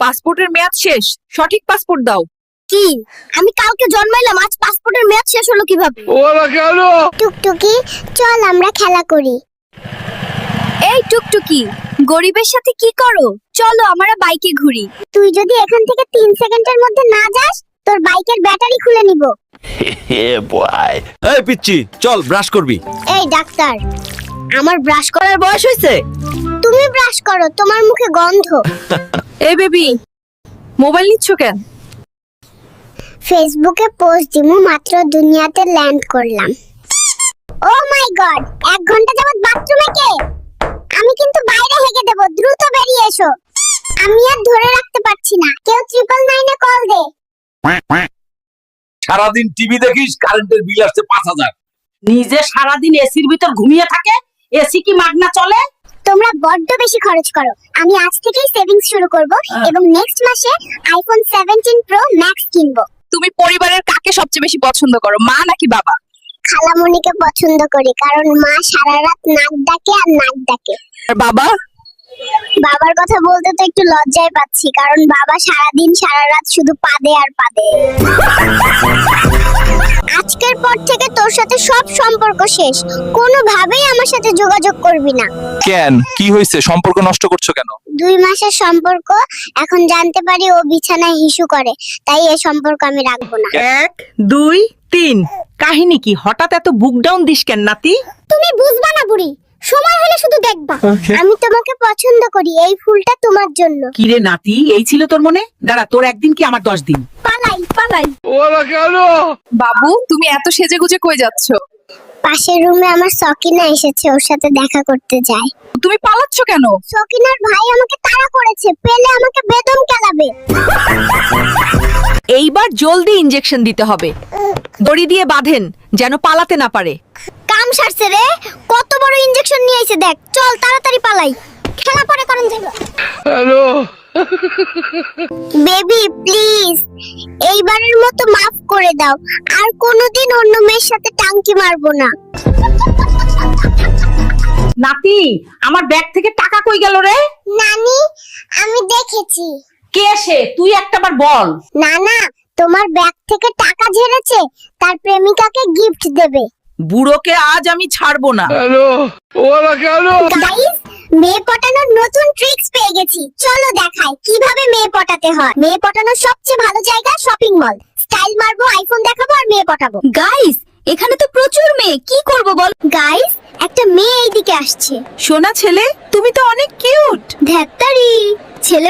পাসপোর্টের মেয়াদ শেষ, সঠিক পাসপোর্ট দাও। কি? আমি কালকে জন্মাইলাম, আজ পাসপোর্টের মেয়াদ শেষ হলো কিভাবে? ওরা কেন? টুকটুকি, চল আমরা খেলা করি। এই টুকটুকি, গরিবের সাথে কি করো? চলো আমরা বাইকে ঘুরি। তুই যদি এখান থেকে 3 সেকেন্ডের মধ্যে না যাস, তোর বাইকের ব্যাটারি খুলে নিব। এই পিচ্চি, চল ব্রাশ করবি। এই ডাক্তার, আমার ব্রাশ করার বয়স হয়েছে? তুমি ব্রাশ করো, তোমার মুখে গন্ধ। এই বেবি, মোবাইল নিচ্ছ কেন? ফেসবুকে পোস্ট দিমু, মাত্র দুনিয়াতে ল্যান্ড করলাম। ও মাই গড, 1 ঘন্টা যাবত বাথরুমে কে? আমি কিন্তু বাইরে হেগে দেব, দ্রুত বেরিয়ে এসো। আমি আর ধরে রাখতে পারছি না, কেউ 999 এ কল দে। সারাদিন টিভি দেখিস, কারেন্টের বিল আসছে 5000। নিজে সারাদিন এসির ভিতর ঘুমিয়ে থাকে, এসি কি মাগনা চলে? তোমরা বড্ড বেশি খরচ করো। আমি আজ থেকেই সেভিংস শুরু করব এবং নেক্সট মাসে আইফোন 17 প্রো ম্যাক্স কিনবো। তুমি পরিবারের কাকে সবচেয়ে বেশি পছন্দ করো, মা নাকি বাবা? খালামণিকে পছন্দ করি, কারণ মা সারা রাত নাক ডাকে আর নাক ডাকে। আর বাবা? বাবার কথা বলতে তো একটু লজ্জায় পাচ্ছি, কারণ বাবা সারাদিন সারা রাত শুধু পাদে আর পাদে। আজকের পর থেকে তোর সাথে সব সম্পর্ক শেষ, কোনোভাবেই আমার সাথে যোগাযোগ করবি না। কেন, কি হয়েছে? সম্পর্ক নষ্ট করছো কেন? 2 মাসের সম্পর্ক, এখন জানতে পারি ও বিছানায় হিসু করে, তাই এই সম্পর্ক আমি রাখবো না। 1 2 3 কাহিনী কি? হঠাৎ এত বুক ডাউন দিস কেন নাতি? তুমি বুঝবা না বুড়ি, সময় হলে শুধু দেখবা। আমি তোমাকে পছন্দ করি, এই ফুলটা তোমার জন্য। কি রে নাতি, এই ছিল তোর মনে? দাঁড়া, তোর একদিন কি আমার 10 দিন। পালাই পালাই। ওরা কেন? বাবু, তুমি এত সেজেগুজে কই যাচ্ছ? পাশের রুমে আমার সকিনা এসেছে, ওর সাথে দেখা করতে যায়। তুমি পালাচ্ছ কেন? সকিনার ভাই আমাকে তাড়া করেছে, পেলে আমাকে বেদম কেলাবে। এইবার জলদি ইনজেকশন দিতে হবে। দড়ি দিয়ে বাঁধেন যেন পালাতে না পারে। কাম সারছে রে, কত বড় ইনজেকশন নিয়ে আইছে দেখ। চল তাড়াতাড়ি পালাই, খেলা পরে করেন যাইব। হ্যালো। বেবি প্লিজ, এইবারের মতো মাফ করে দাও, আর কোনোদিন অন্য মেয়ের সাথে টাঙ্কি মারবো না। নাতি, আমার ব্যাগ থেকে টাকা কই গেল রে? নানি, আমি দেখেছি। কে সে? তুই একটাবার বল। না না, তোমার ব্যাগ থেকে টাকা ঝেড়েছে, তার প্রেমিকাকে গিফট দেবে। বুড়োকে আজ আমি ছাড়বো না। হ্যালো। ওরা কেন? গাইস, মেয়ে পটানোর নতুন ট্রিক্স পেয়ে গেছি, চলো দেখাই কিভাবে মেয়ে পটাতে হয়। মেয়ে পটানোর সবচেয়ে ভালো জায়গা শপিং মল। স্টাইল মারবো, আইফোন দেখাবো আর মেয়ে পটাবো। গাইস, এখানে তো প্রচুর মেয়ে, কি করব বল? গাইস, একটা মেয়ে এইদিকে আসছে। সোনা ছেলে, তুমি তো অনেক কিউট। ধ্যাত্তারি, ছেলে